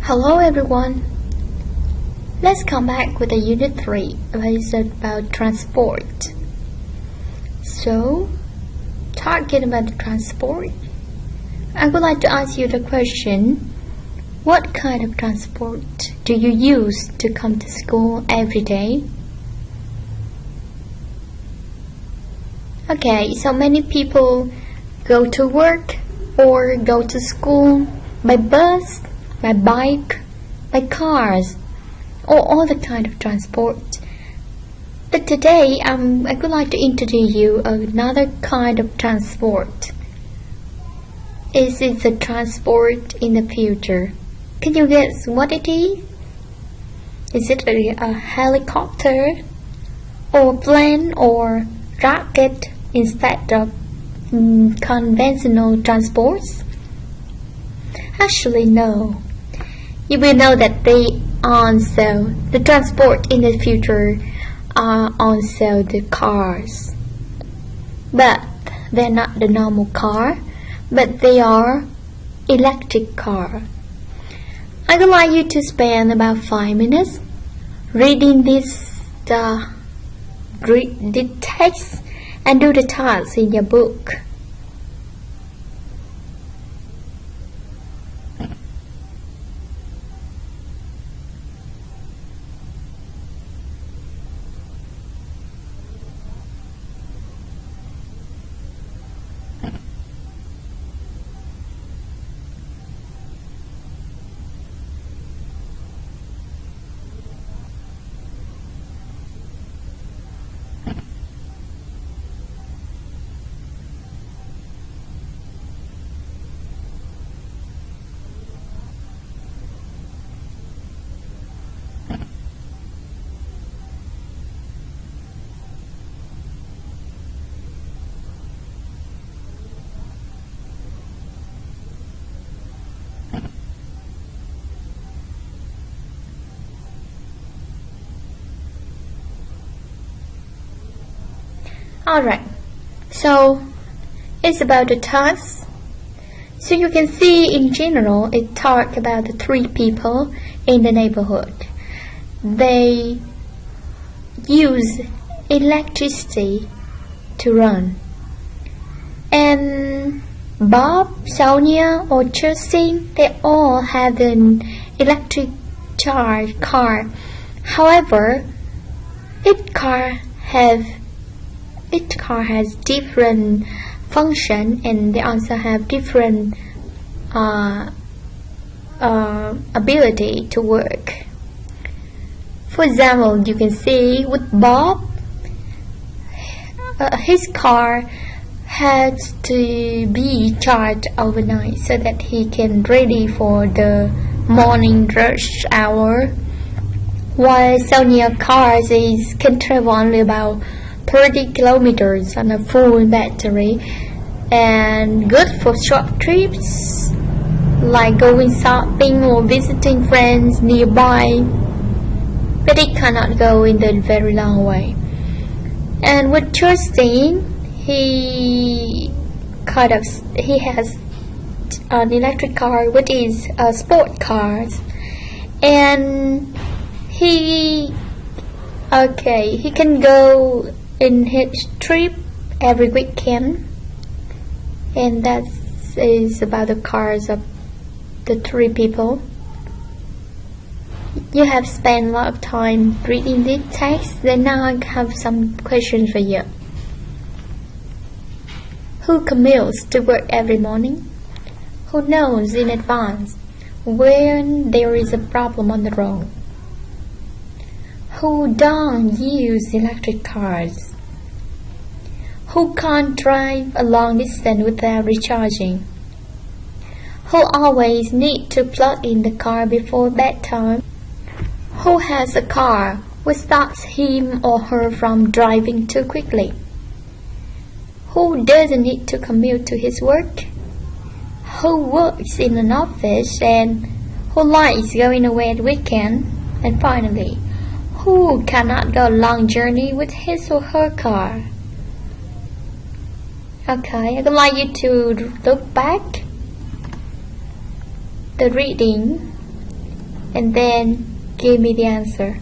Hello everyone. Let's come back with the unit 3 about transport. So, talking about the transport, I would like to ask you the question, what kind of transport do you use to come to school every day? Okay, so many people go to work or go to school by bus, by bike, by cars, or all the kind of transport. But today, I would like to introduce you another kind of transport. Is it the transport in the future? Can you guess what it is? Is it a helicopter, or plane, or rocket instead of conventional transports? Actually, no. You will know that the transport in the future are also the cars. But they're not the normal car, but they are electric car. I would like you to spend about 5 minutes reading this text and do the tasks in your book. Alright, so it's about the task. So you can see in general it talks about the 3 people in the neighborhood. They use electricity to run. And Bob, Sonia or Justin, they all have an electric charge car. However, each car has different function, and they also have different ability to work. For example, you can see with Bob, his car has to be charged overnight so that he can ready for the morning rush hour, while Sonia cars can travel only about 30 kilometers on a full battery and good for short trips like going shopping or visiting friends nearby, but it cannot go in the very long way. And with Justin, he has an electric car which is a sport car, and he can go in his trip every weekend. And that is about the cars of the 3 people. You have spent a lot of time reading this text, then now I have some questions for you. Who commutes to work every morning? Who knows in advance when there is a problem on the road? Who don't use electric cars? Who can't drive a long distance without recharging? Who always need to plug in the car before bedtime? Who has a car which stops him or her from driving too quickly? Who doesn't need to commute to his work? Who works in an office and who likes going away at weekend? And finally, who cannot go a long journey with his or her car? Okay, I would like you to look back the reading and then give me the answer.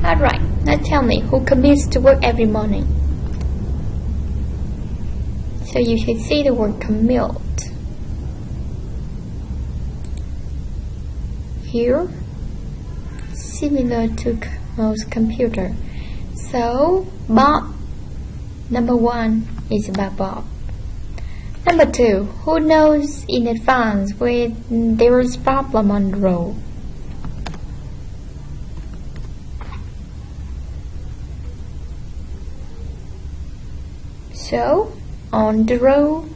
Alright, now tell me, who commutes to work every morning? So you should see the word commute here, similar to most computer. So Bob, number 1 is about Bob. Number 2, who knows in advance when there is problem on the road? So on the road,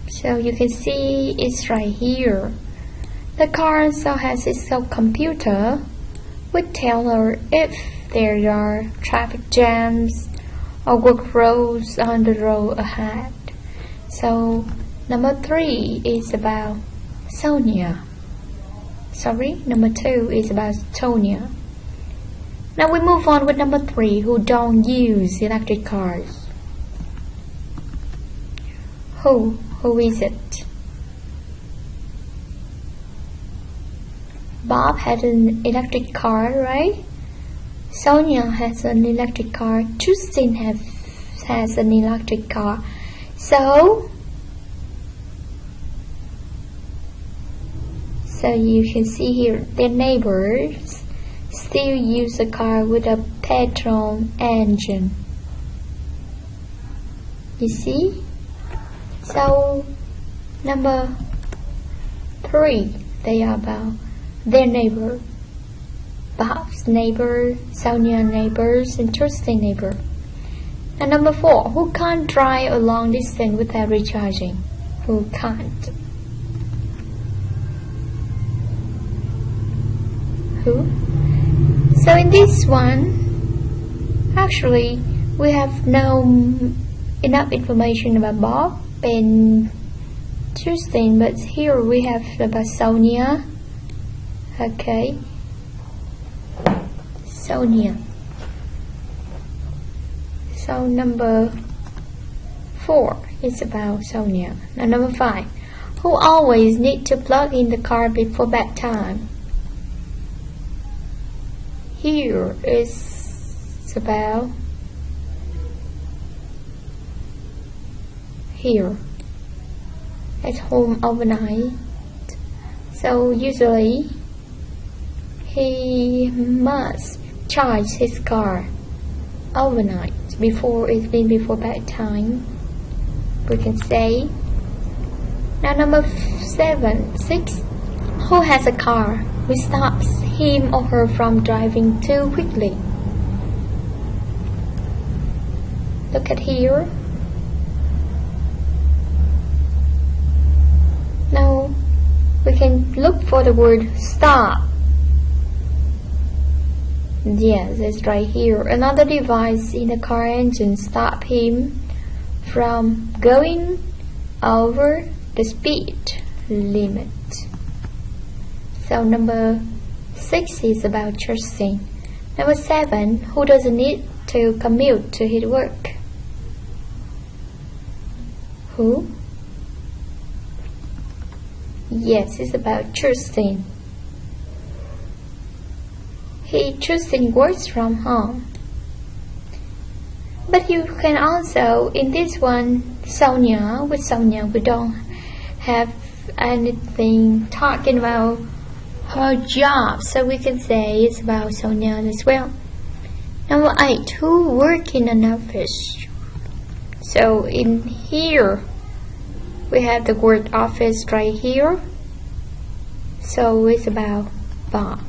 so you can see it's right here. The car also has its own computer which tell her if there are traffic jams or work roads on the road ahead. So number 3 is about Sonia. Sorry, number 2 is about Tonya. Now we move on with number 3, who don't use electric cars. Who is it? Bob has an electric car, right? Sonia has an electric car. Justin has an electric car. So you can see here their neighbors still use a car with a petrol engine. You see? So number 3, they are about their neighbor. Bob's neighbor, Sonia neighbors, and Justin neighbor. And number 4, who can't drive a long distance without recharging? Who can't? Who? So in this one, actually, we have no enough information about Bob and Justin, but here we have about Sonia. Okay, Sonia. So number 4 is about Sonia. Now number 5, who always need to plug in the car before bedtime? Here is about here at home overnight. So usually he must charge his car overnight before bedtime, we can say. Now number 6, who has a car which stops him or her from driving too quickly? Look at here. Now we can look for the word stop. Yes, it's right here. Another device in the car engine stop him from going over the speed limit. So number 6 is about Justin. Number 7, who doesn't need to commute to his work? Who? Yes, it's about Justin. Justin works from home. But you can also, in this one, Sonia, with Sonia we don't have anything talking about her job, so we can say it's about Sonia as well. Number 8, who work in an office? So in here we have the word office right here, so it's about Bob.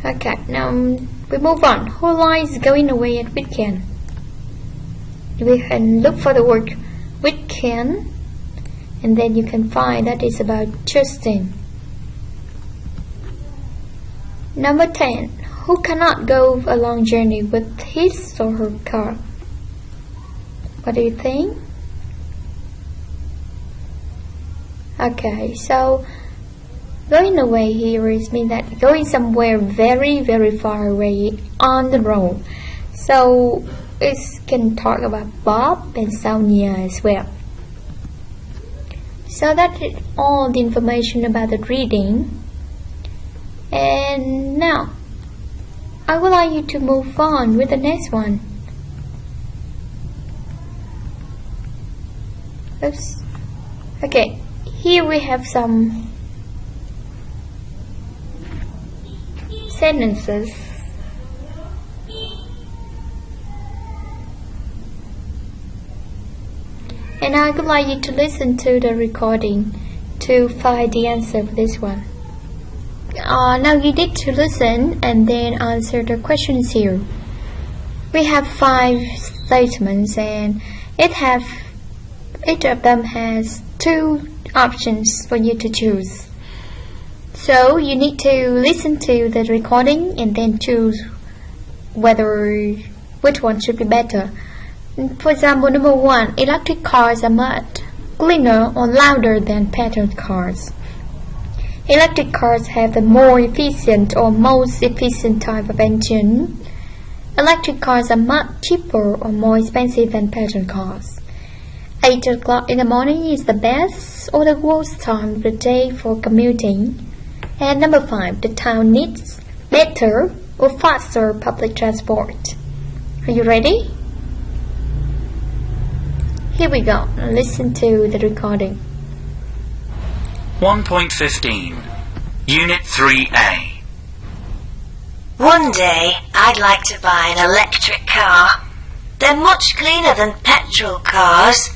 Okay, now we move on. Who likes going away at weekend? We can look for the word weekend, and then you can find that is about Justin. Number 10, who cannot go a long journey with his or her car? What do you think? Okay, so going away here is mean that going somewhere very, very far away on the road. So it can talk about Bob and Sonia as well. So that is all the information about the reading. And now I would like you to move on with the next one. Oops. Okay, here we have some sentences. And I would like you to listen to the recording to find the answer for this one. Now you need to listen and then answer the questions here. We have 5 statements and each of them has 2 options for you to choose. So you need to listen to the recording and then choose which one should be better. For example, number 1, electric cars are much cleaner or louder than petrol cars. Electric cars have the more efficient or most efficient type of engine. Electric cars are much cheaper or more expensive than petrol cars. 8 o'clock in the morning is the best or the worst time of the day for commuting. And number 5, the town needs better or faster public transport. Are you ready? Here we go. Now listen to the recording. 1.15 Unit 3A. One day I'd like to buy an electric car. They're much cleaner than petrol cars,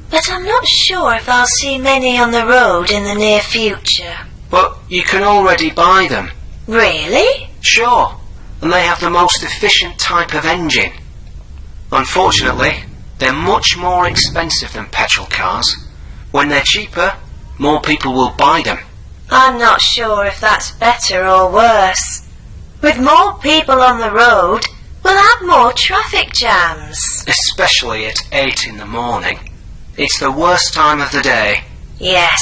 but I'm not sure if I'll see many on the road in the near future. But you can already buy them. Really? Sure, and they have the most efficient type of engine. Unfortunately, they're much more expensive than petrol cars. When they're cheaper, more people will buy them. I'm not sure if that's better or worse. With more people on the road, we'll have more traffic jams. Especially at 8 in the morning. It's the worst time of the day. Yes,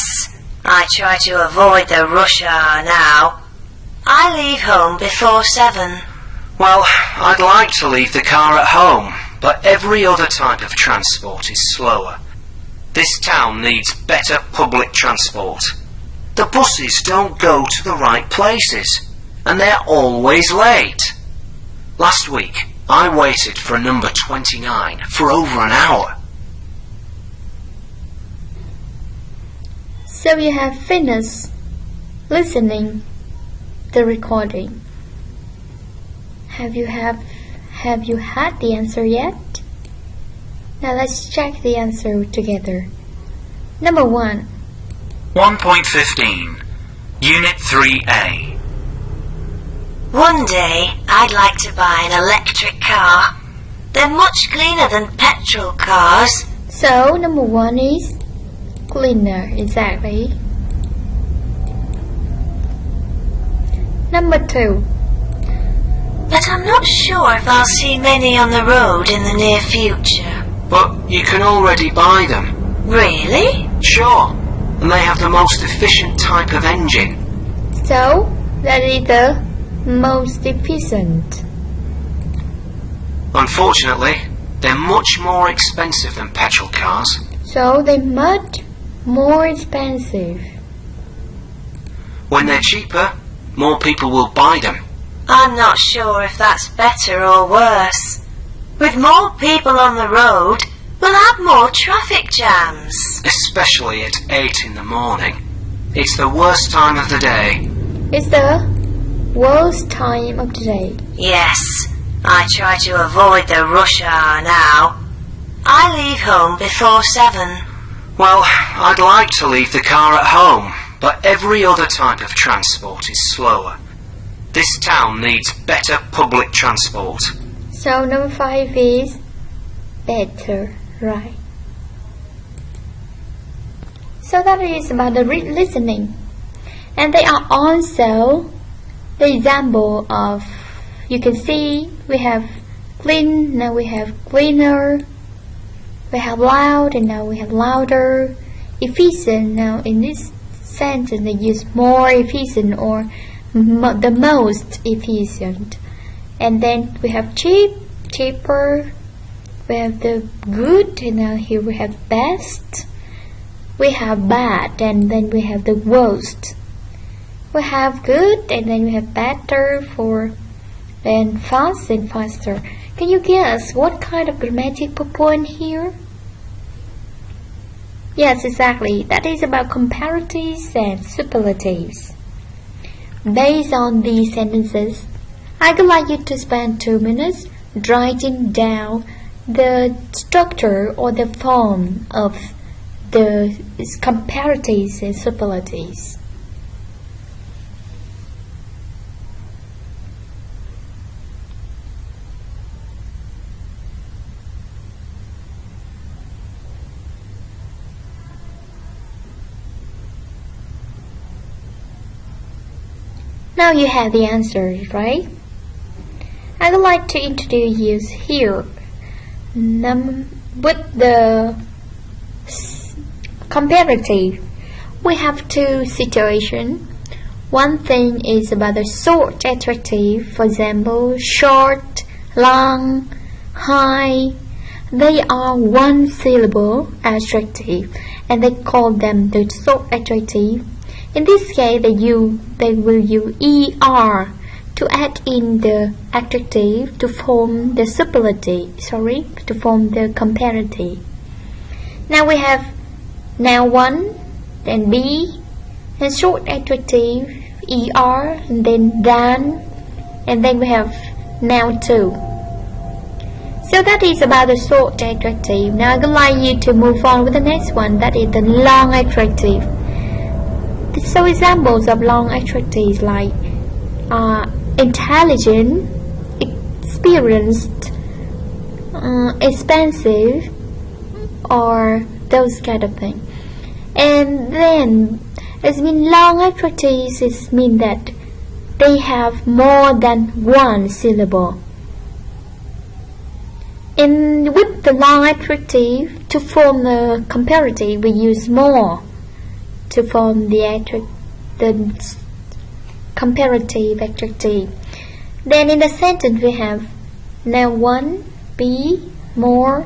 I try to avoid the rush hour now. I leave home before 7. Well, I'd like to leave the car at home, but every other type of transport is slower. This town needs better public transport. The buses don't go to the right places, and they're always late. Last week, I waited for number 29 for over an hour. So you have finished listening the recording. Have you had the answer yet? Now let's check the answer together. Number 1. 1.15 Unit 3A. One day I'd like to buy an electric car. They're much cleaner than petrol cars. So number 1 is cleaner, exactly. Number 2. But I'm not sure if I'll see many on the road in the near future. But you can already buy them. Really? Sure, and they have the most efficient type of engine. So that is the most efficient. Unfortunately, they're much more expensive than petrol cars. So they're much more expensive. When they're cheaper, more people will buy them. I'm not sure if that's better or worse. With more people on the road, we'll have more traffic jams. Especially at 8 in the morning. It's the worst time of the day. It's the worst time of the day. Yes, I try to avoid the rush hour now. I leave home before 7. Well, I'd like to leave the car at home, but every other type of transport is slower. This town needs better public transport. So number 5 is better, right? So that is about the listening. And they are also the example of you can see we have clean, now we have cleaner, we have loud, and now we have louder. Efficient, now in this sentence they use more efficient or the most efficient. And then we have cheap, cheaper, we have the good, and now here we have best, we have bad, and then we have the worst. We have good, and then we have better, for then fast and faster. Can you guess what kind of grammatical point here? Yes, exactly. That is about comparatives and superlatives. Based on these sentences, I would like you to spend 2 minutes writing down the structure or the form of the comparatives and superlatives. Now you have the answers, right? I would like to introduce you here with the comparative. We have two situations. One thing is about the short adjective, for example, short, long, high. They are one syllable adjective, and they call them the short adjective. In this case, they will use er to add in the adjective to form the superlative, to form the comparative. Now we have now one, then be, and short adjective, er, and then than, and then we have now two. So that is about the short adjective. Now I would like you to move on with the next one, that is the long adjective. So examples of long adjectives like intelligent, experienced, expensive, or those kind of things. And then it means long adjectives is mean that they have more than one syllable. And with the long adjective, to form the comparative, we use more to form the comparative adjective. Then in the sentence we have now one, be, more,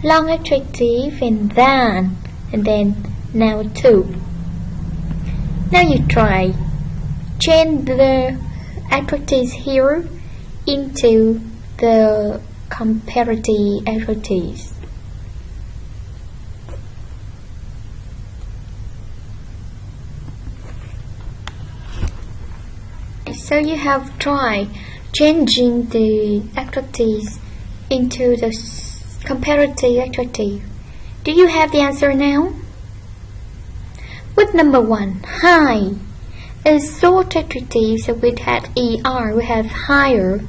long adjective, and than, and then now two. Now you try change the adjectives here into the comparative adjectives. So you have tried changing the adjectives into the comparative adjective. Do you have the answer now? With number one, high is short adjective, so we had er, we have higher.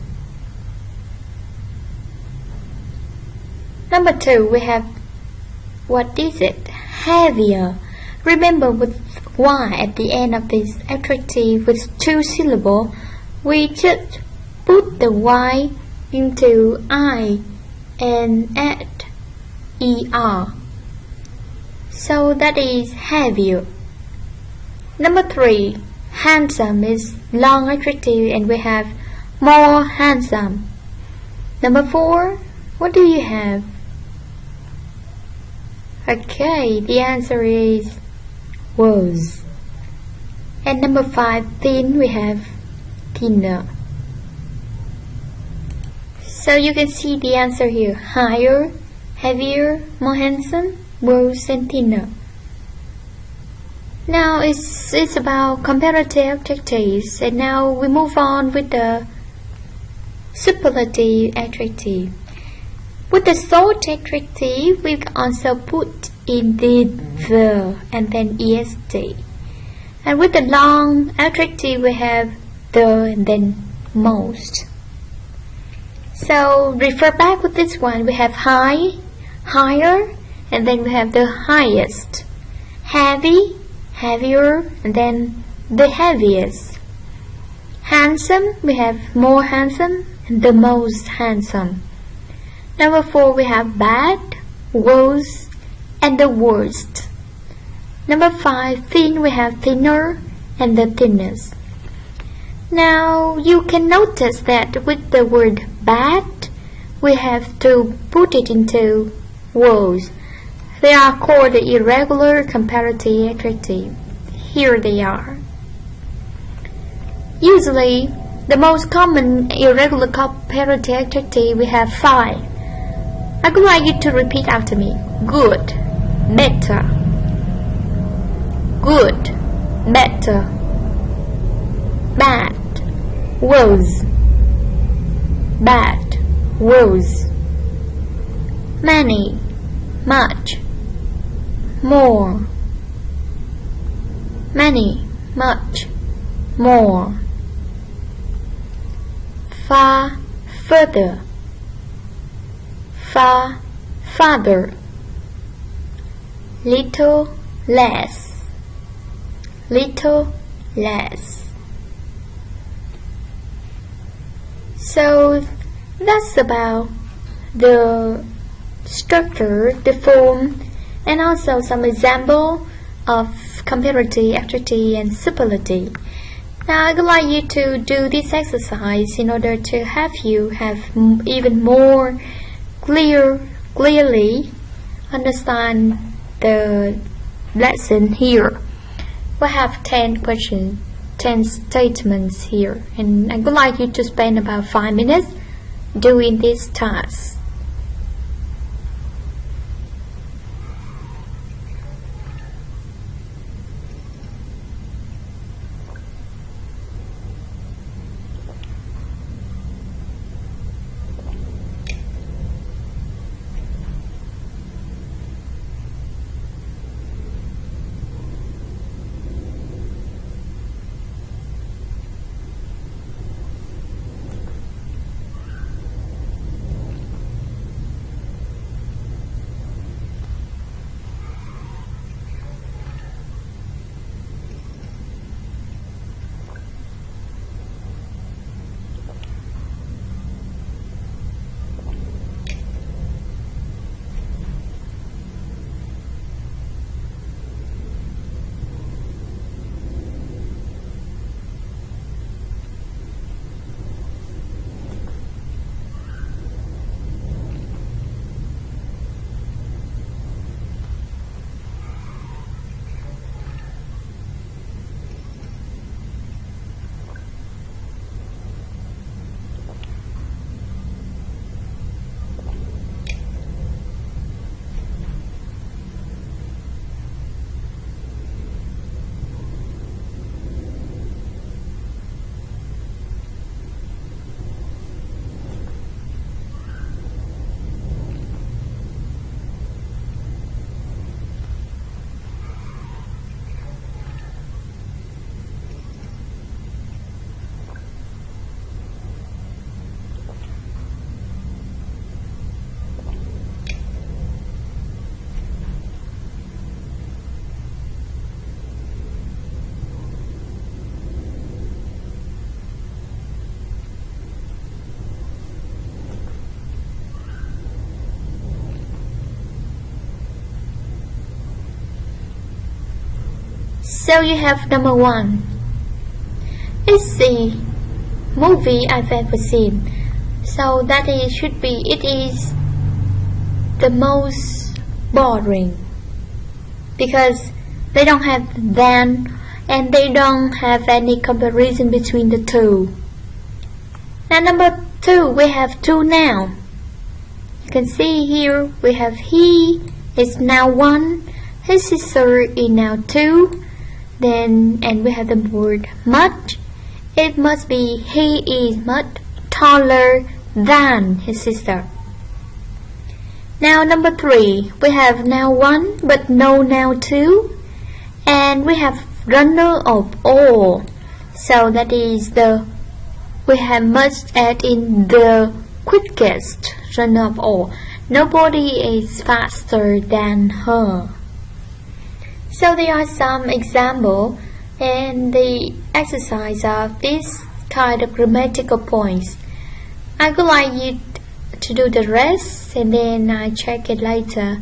Number two, we have, what is it? Heavier. Remember, with y at the end of this adjective with two syllables, we just put the y into I and add er. So that is heavier. Number three, handsome is long adjective, and we have more handsome. Number four, what do you have? Okay, the answer is was. And number five, thin, we have thinner. So you can see the answer here: higher, heavier, more handsome, worse, and thinner. Now it's about comparative adjectives, and now we move on with the superlative adjective. With the short adjective, we can also put in the and then est. And with the long adjective, we have the and then most. So refer back with this one. We have high, higher, and then we have the highest. Heavy, heavier, and then the heaviest. Handsome, we have more handsome, the most handsome. Number 4, we have bad, worse, and the worst. Number 5, thin, we have thinner and the thinnest. Now you can notice that with the word bad, we have to put it into words. They are called the irregular comparative adjective. Here they are. Usually, the most common irregular comparative adjective, we have 5. I would like you to repeat after me. Good, better. Good, better. Bad, worse. Bad, worse. Many, much. More. Many, much. More. Far, further. Far, farther. Little, less. Little, less. So that's about the structure, the form, and also some example of comparative adjective and superlative. Now I would like you to do this exercise in order to have you have even more clearly understand the lesson here. We have 10 questions, 10 statements here, and I would like you to spend about 5 minutes doing this task. So you have number 1. It's the movie I've ever seen. So that it is the most boring, because they don't have then and they don't have any comparison between the two. Now number 2, we have 2 noun. You can see here we have he is now 1, his sister is now 2. Then, and we have the word much. It must be he is much taller than his sister. Now number 3, we have now 1 but no now 2, and we have runner of all. So that is we have must add in the quickest runner of all. Nobody is faster than her. So there are some examples and the exercise of this kind of grammatical points. I would like you to do the rest and then I check it later.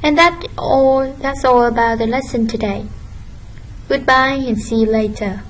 And that's all about the lesson today. Goodbye and see you later.